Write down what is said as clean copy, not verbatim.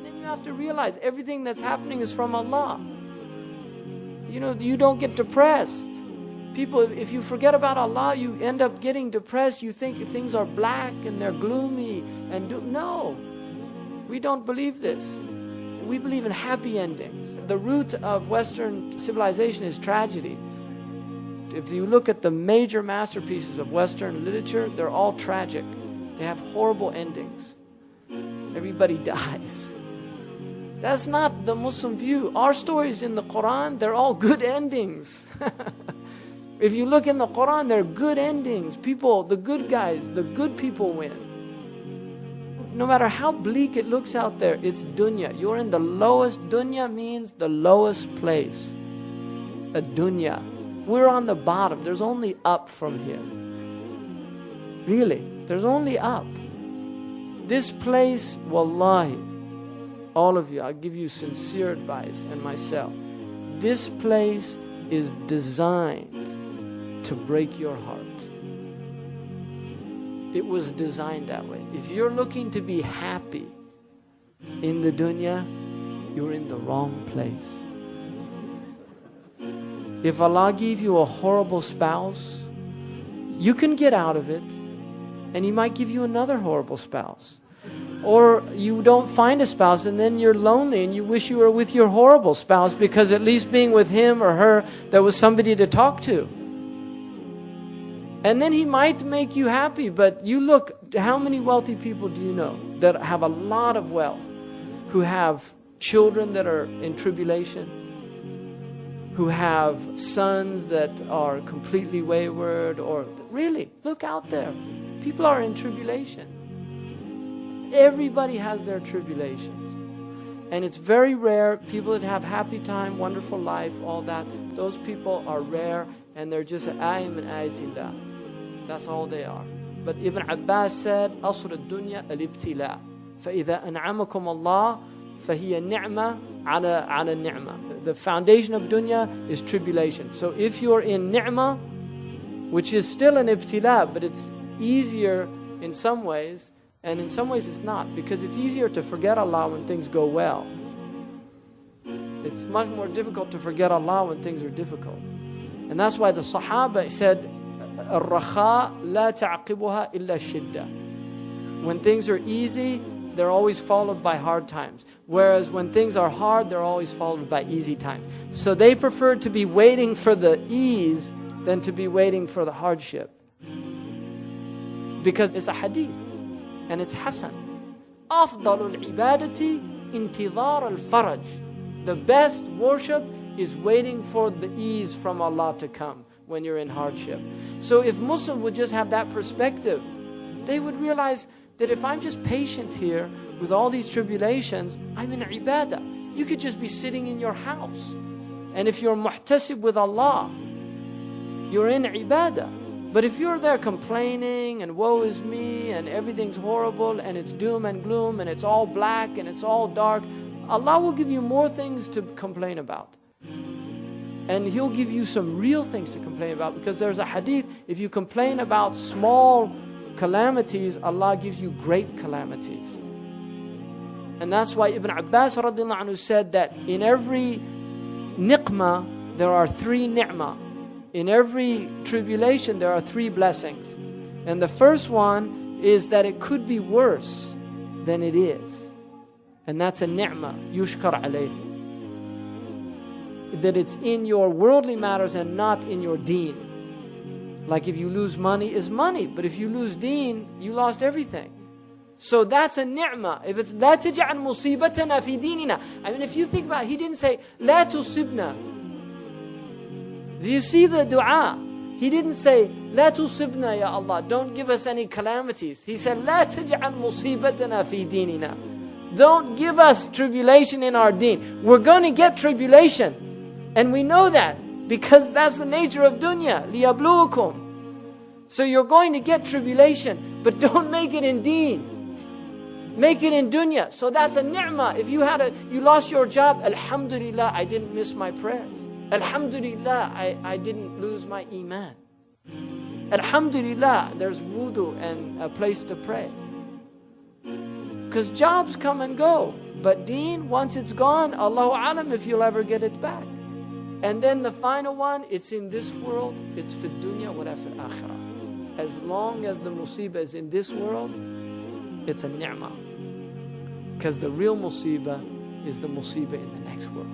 then you have to realize everything that's happening is from Allah. You know, you don't get depressed. People, if you forget about Allah, you end up getting depressed. You think things are black and they're gloomy. No, we don't believe this. We believe in happy endings. The root of Western civilization is tragedy. If you look at the major masterpieces of Western literature, they're all tragic. They have horrible endings. Everybody dies. That's not the Muslim view. Our stories in the Quran, they're all good endings. If you look in the Quran, they're good endings. People, the good guys, the good people win. No matter how bleak it looks out there, it's dunya. You're in the lowest. Dunya means the lowest place. A dunya. We're on the bottom. There's only up from here. Really, there's only up. This place, wallahi, all of you, I'll give you sincere advice, and myself. This place is designed to break your heart. It was designed that way. If you're looking to be happy in the dunya, you're in the wrong place. If Allah gave you a horrible spouse, you can get out of it, and He might give you another horrible spouse. Or you don't find a spouse, and then you're lonely and you wish you were with your horrible spouse, because at least being with him or her, there was somebody to talk to. And then He might make you happy, but you look, how many wealthy people do you know that have a lot of wealth, who have children that are in tribulation, who have sons that are completely wayward, or really, look out there. People are in tribulation. Everybody has their tribulations. And it's very rare, people that have happy time, wonderful life, all that, those people are rare, and they're just ayim min ayatillah. That's all they are. But Ibn Abbas said, أصل الدنيا الابتلاء فإذا أنعمكم الله فهي نعمة على النعمة. The foundation of dunya is tribulation. So if you're in ni'mah, which is still an ibtila, but it's easier in some ways, and in some ways it's not, because it's easier to forget Allah when things go well. It's much more difficult to forget Allah when things are difficult. And that's why the Sahaba said, الرخاء لا تعقبها إلا الشدة. When things are easy, they're always followed by hard times. Whereas when things are hard, they're always followed by easy times. So they prefer to be waiting for the ease than to be waiting for the hardship. Because it's a hadith. And it's Hasan. أفضل العبادة انتظار الفرج. The best worship is waiting for the ease from Allah to come when you're in hardship. So if Muslims would just have that perspective, they would realize that if I'm just patient here with all these tribulations, I'm in ibadah. You could just be sitting in your house. And if you're muhtasib with Allah, you're in ibadah. But if you're there complaining and woe is me and everything's horrible and it's doom and gloom and it's all black and it's all dark, Allah will give you more things to complain about. And He'll give you some real things to complain about, because there's a hadith, if you complain about small calamities, Allah gives you great calamities. And that's why Ibn Abbas radiallahu anhu said that in every niqmah, there are 3 ni'mah. In every tribulation, there are 3 blessings. And the first one is that it could be worse than it is. And that's a ni'mah, yushkar alayhi. That it's in your worldly matters and not in your deen. Like if you lose money, it's money. But if you lose deen, you lost everything. So that's a ni'mah. If it's لا تجعل مصيبتنا في ديننا. I mean, if you think about it, He didn't say لا تصبنا. Do you see the dua? He didn't say لا تصبنا يا Allah, don't give us any calamities. He said لا تجعل مصيبتنا في ديننا. Don't give us tribulation in our deen. We're going to get tribulation. And we know that because that's the nature of dunya. لِيَبْلُوكُمْ. So you're going to get tribulation, but don't make it in deen. Make it in dunya. So that's a ni'mah. If you lost your job, alhamdulillah, I didn't miss my prayers. Alhamdulillah, I didn't lose my iman. Alhamdulillah, there's wudu and a place to pray. Because jobs come and go. But deen, once it's gone, Allahu alam if you'll ever get it back. And then the final one, it's in this world, it's fi dunya wa la fi akhirah. As long as the musibah is in this world, it's a ni'mah. Because the real musibah is the musibah in the next world.